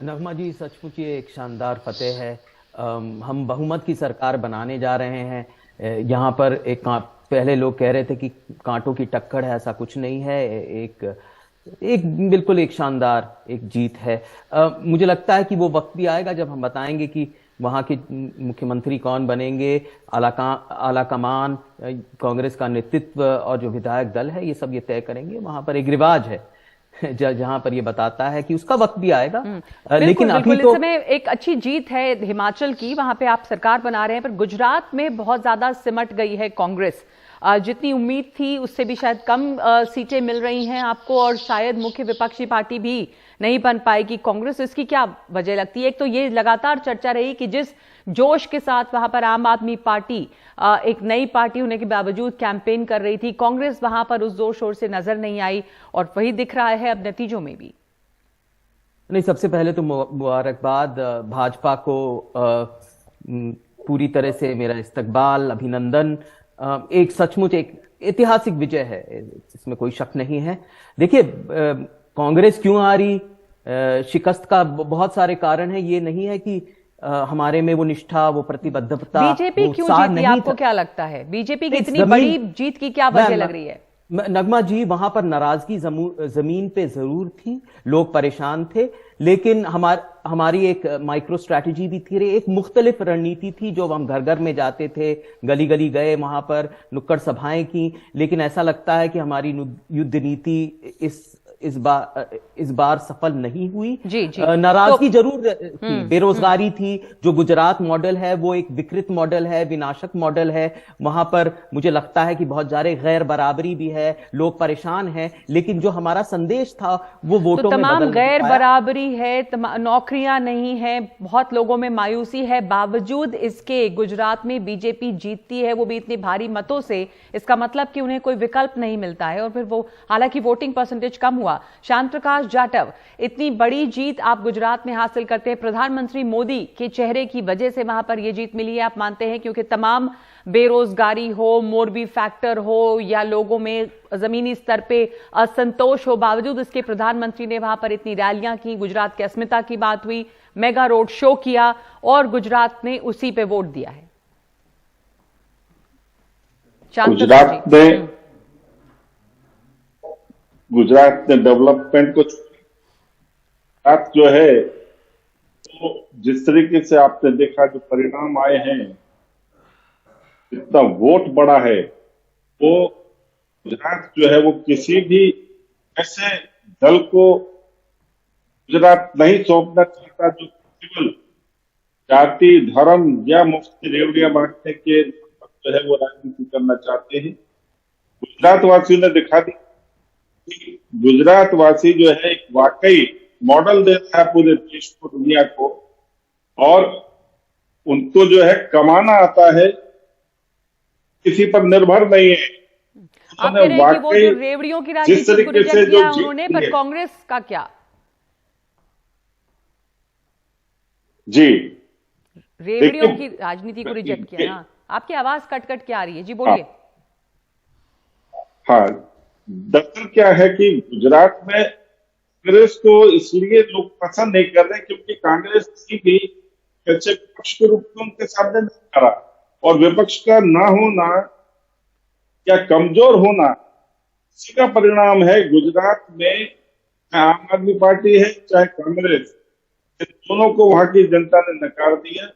L: नगमा जी, सचमुच ये एक शानदार फतेह है। हम बहुमत की सरकार बनाने जा रहे हैं। यहाँ पर पहले लोग कह रहे थे कि कांटों की टक्कर है, ऐसा कुछ नहीं है। एक बिल्कुल एक शानदार एक जीत है। मुझे लगता है कि वो वक्त भी आएगा जब हम बताएंगे कि वहाँ के मुख्यमंत्री कौन बनेंगे। आला कमान, कांग्रेस का नेतृत्व और जो विधायक दल है, ये सब ये तय करेंगे। वहां पर एक रिवाज है जहां पर ये बताता है कि उसका वक्त भी आएगा। लेकिन अभी तो
A: इस समय एक अच्छी जीत है हिमाचल की, वहां पे आप सरकार बना रहे हैं। पर गुजरात में बहुत ज्यादा सिमट गई है कांग्रेस, जितनी उम्मीद थी उससे भी शायद कम सीटें मिल रही हैं आपको, और शायद मुख्य विपक्षी पार्टी भी नहीं बन पाएगी कांग्रेस। इसकी क्या वजह लगती है? एक तो ये लगातार चर्चा रही कि जिस जोश के साथ वहां पर आम आदमी पार्टी एक नई पार्टी होने के बावजूद कैंपेन कर रही थी, कांग्रेस वहां पर उस जोर शोर से नजर नहीं आई और वही दिख रहा है अब नतीजों में भी।
L: नहीं, सबसे पहले तो मुबारकबाद भाजपा को, पूरी तरह से मेरा इस्तकबाल, अभिनंदन। एक सचमुच एक ऐतिहासिक विजय है, इसमें कोई शक नहीं है। देखिए, कांग्रेस क्यों हारी, शिकस्त का बहुत सारे कारण है। ये नहीं है कि हमारे में वो निष्ठा, वो प्रतिबद्धता,
A: बीजेपी क्यों जीती, आपको क्या लगता है? बीजेपी की इतनी बड़ी जीत की क्या वजह लग रही है?
L: नगमा जी, वहां पर नाराजगी जमीन पे जरूर थी, लोग परेशान थे, लेकिन हमारी एक माइक्रो स्ट्रैटेजी भी थी, एक मुख्तलिफ रणनीति थी। जो हम घर घर में जाते थे, गली गली गए, वहां पर नुक्कड़ सभाएं की, लेकिन ऐसा लगता है कि हमारी युद्ध नीति इस बार सफल नहीं हुई। नाराजगी जरूर थी, बेरोजगारी थी। जो गुजरात मॉडल है वो एक विकृत मॉडल है, विनाशक मॉडल है। वहां पर मुझे लगता है कि बहुत सारे गैर बराबरी भी है, लोग परेशान हैं, लेकिन जो हमारा संदेश था वो वोटों में
A: तमाम गैर बराबरी है, नौकरियां नहीं है, बहुत लोगों में मायूसी है। बावजूद इसके गुजरात में बीजेपी जीतती है, वो भी इतने भारी मतों से। इसका मतलब कि उन्हें कोई विकल्प नहीं मिलता है और फिर वो, हालांकि वोटिंग परसेंटेज कम हुआ। शांत प्रकाश जाटव, इतनी बड़ी जीत आप गुजरात में हासिल करते हैं, प्रधानमंत्री मोदी के चेहरे की वजह से वहां पर यह जीत मिली है, आप मानते हैं? क्योंकि तमाम बेरोजगारी हो, मोरबी फैक्टर हो या लोगों में जमीनी स्तर पे असंतोष हो, बावजूद इसके प्रधानमंत्री ने वहां पर इतनी रैलियां की, गुजरात की अस्मिता की बात हुई, मेगा रोड शो किया और गुजरात में उसी पे वोट दिया है।
Q: गुजरात ने डेवलपमेंट को जो है, तो जिस तरीके से आपने देखा जो परिणाम आए हैं, इतना वोट बड़ा है, वो गुजरात जो है वो किसी भी ऐसे दल को गुजरात नहीं सौंपना चाहता जो केवल जाति, धर्म या मुफ्त रेवड़ियां बांटने के जो है वो राजनीति करना चाहते हैं। गुजरात वासियों ने दिखा दी कि गुजरात वासी जो है एक वाकई मॉडल देता है पूरे देश को, दुनिया को, और उनको जो है कमाना आता है, किसी पर निर्भर नहीं है।
A: आप कह रहे हैं कि वो जो रेवड़ियों की राजनीति को रिजेक्ट किया उन्होंने, पर कांग्रेस का क्या?
Q: जी,
A: रेवड़ियों की राजनीति को रिजेक्ट किया ना? आपकी आवाज कट कट क्या आ रही है? जी बोलिए।
Q: हाँ, दरअसल क्या है कि गुजरात में कांग्रेस को इसलिए लोग पसंद नहीं कर रहे क्योंकि कांग्रेस की भी अच्छे विपक्ष के रूप में उनके सामने नहीं करा, और विपक्ष का ना होना या कमजोर होना, इसी का परिणाम है गुजरात में चाहे आम आदमी पार्टी है चाहे कांग्रेस, दोनों को वहां की जनता ने नकार दिया।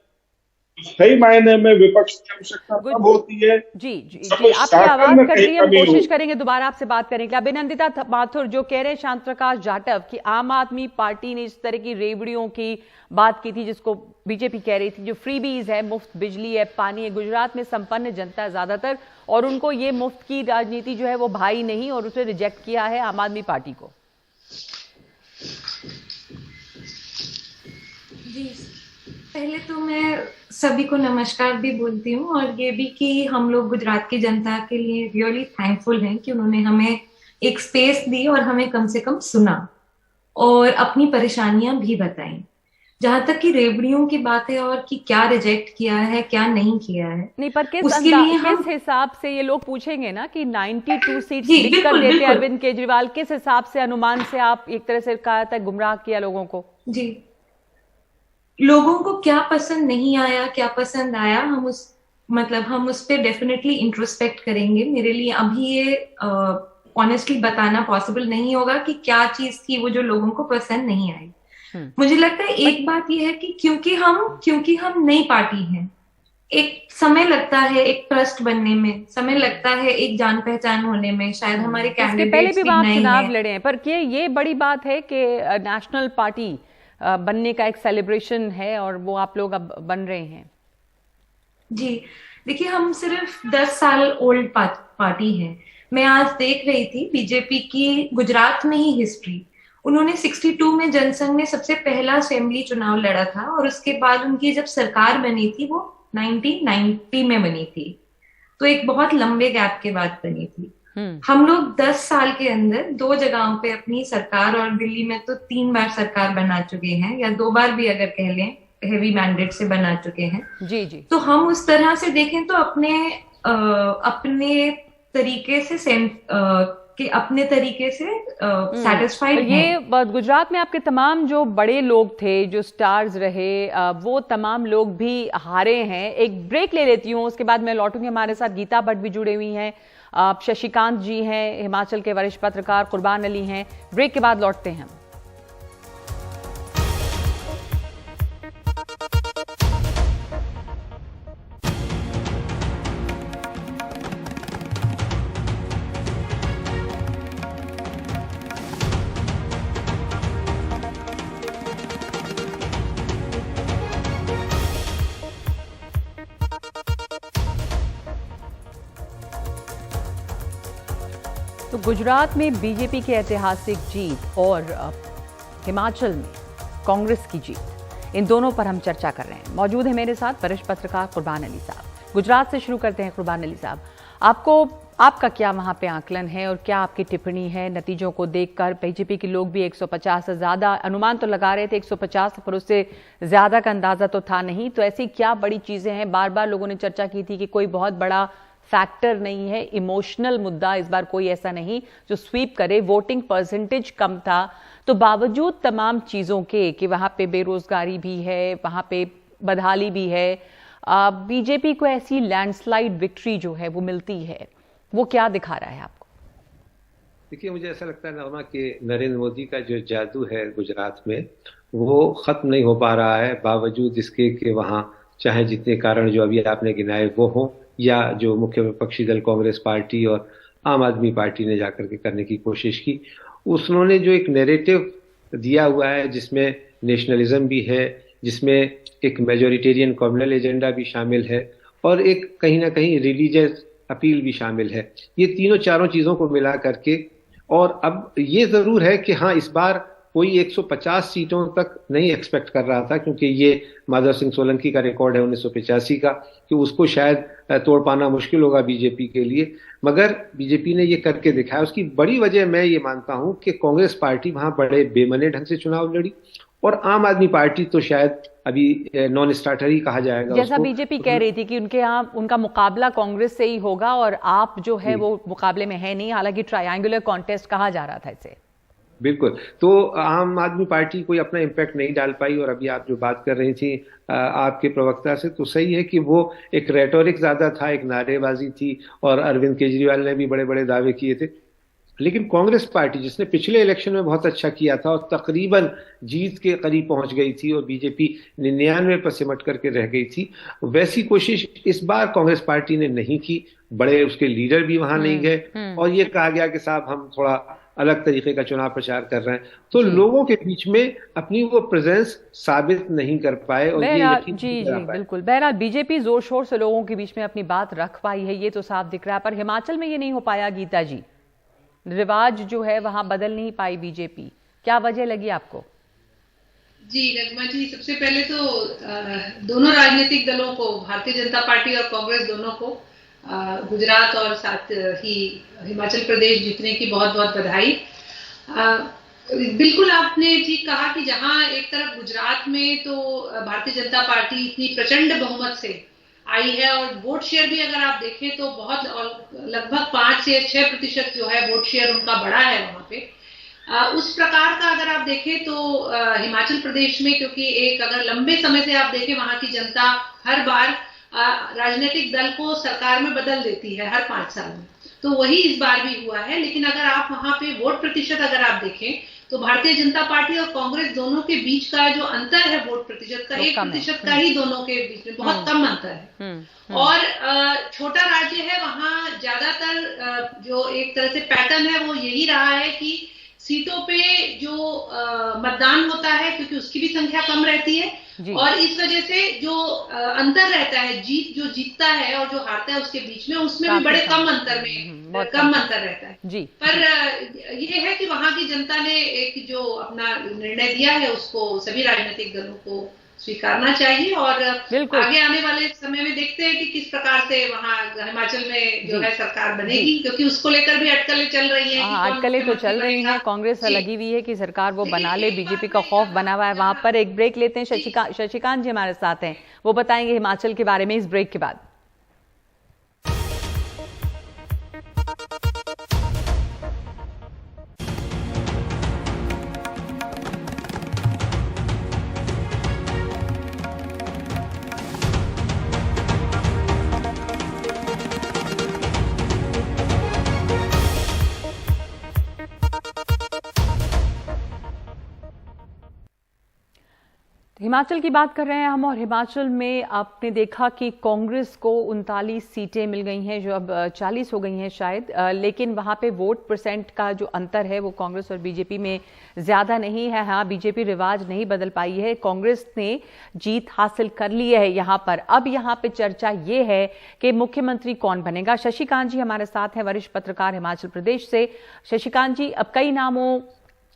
Q: सही मायने में विपक्ष की आवश्यकता तब होती है।
A: जी आपकी आवाज कट रही है, हम कोशिश करेंगे दोबारा आपसे बात करने के लिए। अभिनंदिता माथुर जो कह रहे हैं शांत प्रकाश जाटव कि आम आदमी पार्टी ने इस तरह की रेवड़ियों की बात की थी जिसको बीजेपी कह रही थी, जो फ्रीबीज है, मुफ्त बिजली है, पानी है, गुजरात में संपन्न जनता है ज्यादातर, और उनको ये मुफ्त की राजनीति जो है वो भाई नहीं, और उसे रिजेक्ट किया है आम आदमी पार्टी को।
R: जी, पहले तो मैं सभी को नमस्कार भी बोलती हूँ, और ये भी कि हम लोग गुजरात की जनता के लिए रियली थैंकफुल हैं कि उन्होंने हमें एक स्पेस दी और हमें कम से कम सुना और अपनी परेशानियां भी बताई। जहां तक कि रेवड़ियों की बात है और कि क्या रिजेक्ट किया है क्या नहीं किया है,
A: नहीं पर किस हिसाब से ये लोग पूछेंगे ना कि 92 सीट लिख कर देते अरविंद केजरीवाल, किस हिसाब से, अनुमान से आप एक तरह से कहा था गुमराह किया लोगों को?
R: जी, लोगों को क्या पसंद नहीं आया क्या पसंद आया, हम उस पे डेफिनेटली इंट्रोस्पेक्ट करेंगे। मेरे लिए अभी ये ऑनेस्टली बताना पॉसिबल नहीं होगा कि क्या चीज थी वो जो लोगों को पसंद नहीं आई। मुझे लगता है एक बात ये है कि क्योंकि हम नई पार्टी हैं, एक समय लगता है एक ट्रस्ट बनने में, समय लगता है एक जान पहचान होने में, शायद हमारे कैंडिडेट्स
A: पहले भी आप चुनाव लड़े हैं, पर ये बड़ी बात है कि नेशनल पार्टी बनने का एक सेलिब्रेशन है और वो आप लोग अब बन रहे हैं। जी
R: देखिए, हम सिर्फ 10 साल ओल्ड पार्टी है। मैं आज देख रही थी बीजेपी की गुजरात में ही हिस्ट्री। उन्होंने 62 में जनसंघ में सबसे पहला असेंबली चुनाव लड़ा था, और उसके बाद उनकी जब सरकार बनी थी वो 1990 में बनी थी, तो एक बहुत लंबे गैप के बाद बनी थी। हम लोग 10 साल के अंदर 2 जगहों पे अपनी सरकार, और दिल्ली में तो 3 बार सरकार बना चुके हैं, या 2 बार भी अगर कह लें हेवी मैंडेट से बना चुके हैं।
A: जी।
R: तो हम उस तरह से देखें तो अपने तरीके से सेटिस्फाइड हैं।
A: ये गुजरात में आपके तमाम जो बड़े लोग थे, जो स्टार्स रहे, वो तमाम लोग भी हारे हैं। एक ब्रेक ले लेती हूँ, उसके बाद मैं लौटूंगी। हमारे साथ गीता भट्ट भी जुड़े हुई हैं, शशिकांत जी हैं, हिमाचल के वरिष्ठ पत्रकार कुर्बान अली हैं। ब्रेक के बाद लौटते हैं। तो गुजरात में बीजेपी की ऐतिहासिक जीत और हिमाचल में कांग्रेस की जीत, इन दोनों पर हम चर्चा कर रहे हैं। मौजूद है मेरे साथ वरिष्ठ पत्रकार कुर्बान अली साहब। गुजरात से शुरू करते हैं। कुर्बान अली साहब, आपका क्या वहां पे आकलन है और क्या आपकी टिप्पणी है नतीजों को देखकर? बीजेपी के लोग भी 150 से ज्यादा अनुमान तो लगा रहे थे, 150 पर उससे ज्यादा का अंदाजा तो था नहीं। तो ऐसी क्या बड़ी चीजें हैं? बार बार लोगों ने चर्चा की थी कि कोई बहुत बड़ा फैक्टर नहीं है, इमोशनल मुद्दा इस बार कोई ऐसा नहीं जो स्वीप करे। वोटिंग परसेंटेज कम था, तो बावजूद तमाम चीजों के कि वहां पे बेरोजगारी भी है, वहां पे बदहाली भी है, बीजेपी को ऐसी लैंडस्लाइड विक्ट्री जो है वो मिलती है, वो क्या दिखा रहा है आपको?
S: देखिए, मुझे ऐसा लगता है नरमा कि नरेंद्र मोदी का जो जादू है गुजरात में वो खत्म नहीं हो पा रहा है, बावजूद इसके कि वहाँ चाहे जितने कारण जो अभी आपने गिनाए वो हो, या जो मुख्य विपक्षी दल कांग्रेस पार्टी और आम आदमी पार्टी ने जाकर के करने की कोशिश की, उन्होंने जो एक नैरेटिव दिया हुआ है जिसमें नेशनलिज्म भी है, जिसमें एक मेजोरिटेरियन कम्युनल एजेंडा भी शामिल है और एक कहीं ना कहीं रिलीजियस अपील भी शामिल है, ये तीनों चारों चीजों को मिला करके, और अब ये जरूर है कि हाँ, इस बार कोई 150 सीटों तक नहीं एक्सपेक्ट कर रहा था, क्योंकि ये माधव सिंह सोलंकी का रिकॉर्ड है 1985 का, कि उसको शायद तोड़ पाना मुश्किल होगा बीजेपी के लिए, मगर बीजेपी ने ये करके दिखाया। उसकी बड़ी वजह मैं ये मानता हूं कि कांग्रेस पार्टी वहां बड़े बेमने ढंग से चुनाव लड़ी और आम आदमी पार्टी तो शायद अभी नॉन स्टार्टर ही कहा जाएगा।
A: जैसा बीजेपी कह रही थी कि उनके यहाँ उनका मुकाबला कांग्रेस से ही होगा और आप जो है वो मुकाबले में है नहीं, हालांकि ट्रायंगुलर कॉन्टेस्ट कहा जा रहा था इसे।
S: बिल्कुल, तो आम आदमी पार्टी कोई अपना इम्पैक्ट नहीं डाल पाई। और अभी आप जो बात कर रही थी आपके प्रवक्ता से, तो सही है कि वो एक रेटोरिक ज्यादा था, एक नारेबाजी थी, और अरविंद केजरीवाल ने भी बड़े बड़े दावे किए थे। लेकिन कांग्रेस पार्टी जिसने पिछले इलेक्शन में बहुत अच्छा किया था और तकरीबन जीत के करीब पहुंच गई थी और बीजेपी 99 पर सिमट करके रह गई थी, वैसी कोशिश इस बार कांग्रेस पार्टी ने नहीं की। बड़े उसके लीडर भी वहां नहीं गए और ये कहा गया कि साहब हम थोड़ा अलग तरीके का चुनाव प्रचार कर रहे हैं, तो लोगों के बीच में अपनी वो प्रेजेंस साबित नहीं कर पाए। और ये
A: जी बिल्कुल, बहरहाल बीजेपी जोर शोर से लोगों के बीच में अपनी बात रख पाई है, ये तो साफ दिख रहा है। पर हिमाचल में ये नहीं हो पाया गीता जी, रिवाज जो है वहां बदल नहीं पाई बीजेपी, क्या वजह लगी आपको?
T: जी नगमा जी, सबसे पहले तो दोनों राजनीतिक दलों को, भारतीय जनता पार्टी और कांग्रेस दोनों को गुजरात और साथ ही हिमाचल प्रदेश जीतने की बहुत बहुत बधाई। बिल्कुल आपने ठीक कहा कि जहां एक तरफ गुजरात में तो भारतीय जनता पार्टी इतनी प्रचंड बहुमत से आई है और वोट शेयर भी अगर आप देखें तो बहुत लगभग 5 से 6% जो है वोट शेयर उनका बड़ा है वहां पे। उस प्रकार का अगर आप देखें तो हिमाचल प्रदेश में, क्योंकि एक अगर लंबे समय से आप देखें वहां की जनता हर बार राजनीतिक दल को सरकार में बदल देती है हर 5 साल में, तो वही इस बार भी हुआ है। लेकिन अगर आप वहां पे वोट प्रतिशत अगर आप देखें तो भारतीय जनता पार्टी और कांग्रेस दोनों के बीच का जो अंतर है वोट प्रतिशत का, 1% का ही दोनों के बीच में बहुत कम अंतर है। और छोटा राज्य है, वहां ज्यादातर जो एक तरह से पैटर्न है वो यही रहा है कि सीटों पे जो मतदान होता है, क्योंकि उसकी भी संख्या कम रहती है और इस वजह से जो अंतर रहता है, जो जीतता है और जो हारता है उसके बीच में, उसमें भी बड़े कम अंतर में कम अंतर रहता है जी। पर ये है कि वहां की जनता ने एक जो अपना निर्णय दिया है उसको सभी राजनीतिक दलों को स्वीकारना चाहिए और आगे आने वाले समय में देखते हैं कि किस प्रकार से वहां हिमाचल में जो है सरकार बनेगी, क्योंकि उसको लेकर भी अटकलें चल रही हैं।
A: अटकलें तो चल रही हैं, कांग्रेस लगी हुई है कि सरकार वो बना ले, बीजेपी का खौफ बना हुआ है वहां पर। एक ब्रेक लेते हैं, शशिकांत जी हमारे साथ हैं, वो बताएंगे हिमाचल के बारे में इस ब्रेक के बाद। हिमाचल की बात कर रहे हैं हम और हिमाचल में आपने देखा कि कांग्रेस को 39 सीटें मिल गई हैं, जो अब 40 हो गई हैं शायद, लेकिन वहां पे वोट परसेंट का जो अंतर है वो कांग्रेस और बीजेपी में ज्यादा नहीं है। हाँ, बीजेपी रिवाज नहीं बदल पाई है, कांग्रेस ने जीत हासिल कर ली है यहाँ पर। अब यहाँ पे चर्चा ये है कि मुख्यमंत्री कौन बनेगा। शशिकांत जी हमारे साथ हैं, वरिष्ठ पत्रकार हिमाचल प्रदेश से। शशिकांत जी, अब कई नामों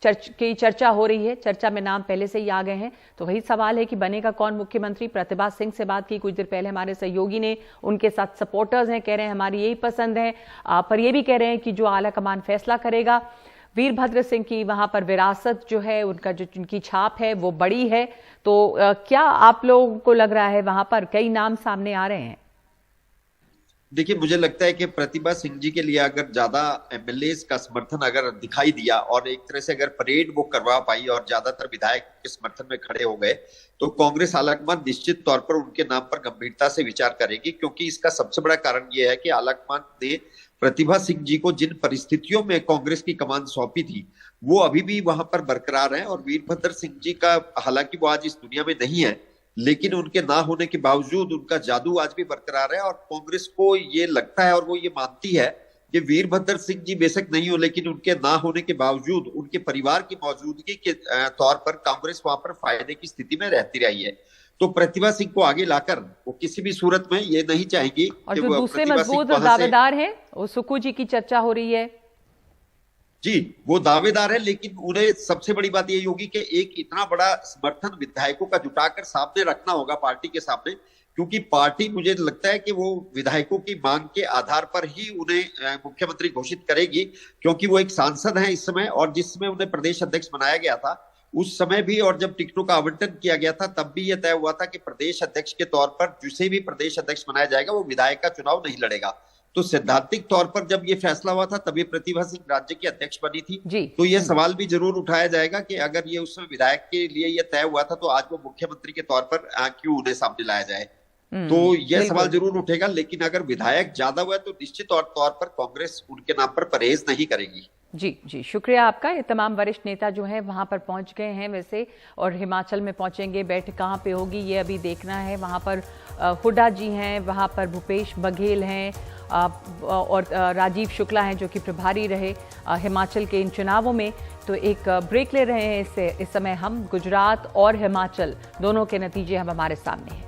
A: की चर्चा हो रही है, चर्चा में नाम पहले से ही आ गए हैं, तो वही सवाल है कि बनेगा कौन मुख्यमंत्री। प्रतिभा सिंह से बात की कुछ देर पहले हमारे सहयोगी ने, उनके साथ सपोर्टर्स हैं, कह रहे हैं हमारी यही पसंद है, पर ये भी कह रहे हैं कि जो आला कमान फैसला करेगा। वीरभद्र सिंह की वहां पर विरासत जो है, उनका जो उनकी छाप है वो बड़ी है, तो क्या आप लोगों को लग रहा है वहां पर कई नाम सामने आ रहे हैं?
U: देखिए, मुझे लगता है कि प्रतिभा सिंह जी के लिए अगर ज्यादा एमएलए का समर्थन अगर दिखाई दिया और एक तरह से अगर परेड वो करवा पाई और ज्यादातर विधायक के समर्थन में खड़े हो गए, तो कांग्रेस आलाकमान निश्चित तौर पर उनके नाम पर गंभीरता से विचार करेगी। क्योंकि इसका सबसे बड़ा कारण यह है कि आलाकमान ने प्रतिभा सिंह जी को जिन परिस्थितियों में कांग्रेस की कमान सौंपी थी वो अभी भी वहां पर बरकरार है। और वीरभद्र सिंह जी का, हालांकि वो आज इस दुनिया में नहीं है, लेकिन उनके ना होने के बावजूद उनका जादू आज भी बरकरार है और कांग्रेस को ये लगता है और वो ये मानती है कि वीरभद्र सिंह जी बेशक नहीं हो, लेकिन उनके ना होने के बावजूद उनके परिवार की मौजूदगी के तौर पर कांग्रेस वहां पर फायदे की स्थिति में रहती रही है। तो प्रतिभा सिंह को आगे लाकर वो किसी भी सूरत में ये नहीं चाहेंगी।
A: और जो दूसरे मजबूत दावेदार हैं वो सुक्खू जी की चर्चा हो रही है।
U: जी, वो दावेदार है, लेकिन उन्हें सबसे बड़ी बात यही होगी कि एक इतना बड़ा समर्थन विधायकों का जुटाकर सामने रखना होगा पार्टी के सामने, क्योंकि पार्टी मुझे लगता है कि वो विधायकों की मांग के आधार पर ही उन्हें मुख्यमंत्री घोषित करेगी, क्योंकि वो एक सांसद हैं इस समय, और जिस समय उन्हें प्रदेश अध्यक्ष बनाया गया था उस समय भी और जब टिकटों का आवंटन किया गया था तब भी यह तय हुआ था कि प्रदेश अध्यक्ष के तौर पर जिसे भी प्रदेश अध्यक्ष बनाया जाएगा वो विधायक का चुनाव नहीं लड़ेगा। तो सैद्धांतिक तौर पर जब ये फैसला हुआ था तभी प्रतिभा सिंह राज्य की अध्यक्ष बनी थी। तो ये सवाल भी जरूर उठाया जाएगा कि अगर ये उस समय विधायक के लिए ये तय हुआ था तो आज वो मुख्यमंत्री के तौर पर क्यों उन्हें सामने लाया जाए। तो यह सवाल जरूर उठेगा, लेकिन अगर विधायक ज्यादा हुआ तो निश्चित तौर पर कांग्रेस उनके नाम पर परहेज नहीं करेगी।
A: जी शुक्रिया आपका। ये तमाम वरिष्ठ नेता जो हैं वहां पर पहुंच गए हैं वैसे, और हिमाचल में पहुंचेंगे। बैठक कहां पे होगी ये अभी देखना है। वहां पर हुड्डा जी हैं, वहां पर भूपेश बघेल हैं और राजीव शुक्ला हैं जो कि प्रभारी रहे हिमाचल के इन चुनावों में। तो एक ब्रेक ले रहे हैं इस समय हम। गुजरात और हिमाचल दोनों के नतीजे हम हमारे सामने हैं।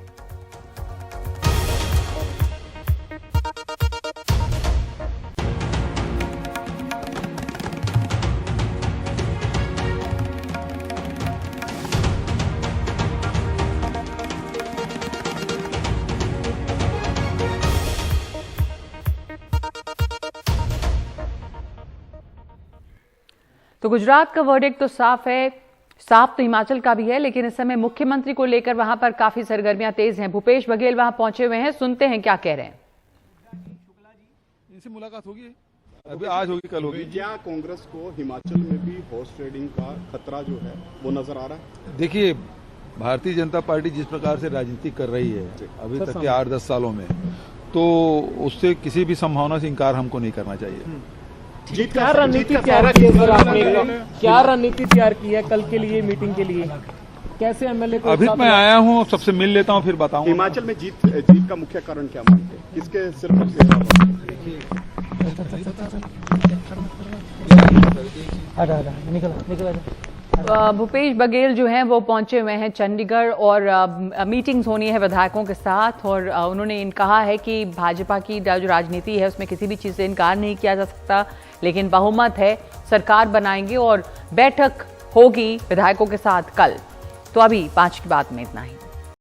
A: तो गुजरात का वर्डिक्ट तो साफ है, साफ तो हिमाचल का भी है, लेकिन इस समय मुख्यमंत्री को लेकर वहां पर काफी सरगर्मियां तेज हैं। भूपेश बघेल वहां पहुंचे हुए हैं, सुनते हैं क्या कह रहे हैं।
B: इनसे मुलाकात होगी, अभी आज होगी, कल होगी। क्या कांग्रेस को हिमाचल में भी हॉर्स ट्रेडिंग का खतरा जो है वो नजर आ रहा है? देखिए, भारतीय जनता पार्टी जिस प्रकार से राजनीति कर रही है अभी तक के 8-10 सालों में, तो उससे किसी भी संभावना से इनकार हमको नहीं करना चाहिए।
V: क्या रणनीति तैयार की है सर आपने? क्या रणनीति तैयार की है कल के लिए, मीटिंग के लिए? कैसे एमएलए को?
B: अभी मैं आया हूँ, सबसे मिल लेता हूँ, फिर बताऊंगा। हिमाचल में जीत का मुख्य कारण क्या मानते हैं? किसके सिर
A: पर भूपेश बघेल जो हैं वो पहुंचे हुए हैं चंडीगढ़ और मीटिंग्स होनी है विधायकों के साथ, और उन्होंने कहा है कि भाजपा की जो राजनीति है उसमें किसी भी चीज़ से इनकार नहीं किया जा सकता, लेकिन बहुमत है, सरकार बनाएंगे और बैठक होगी विधायकों के साथ कल। तो अभी 5 की बात में इतना ही।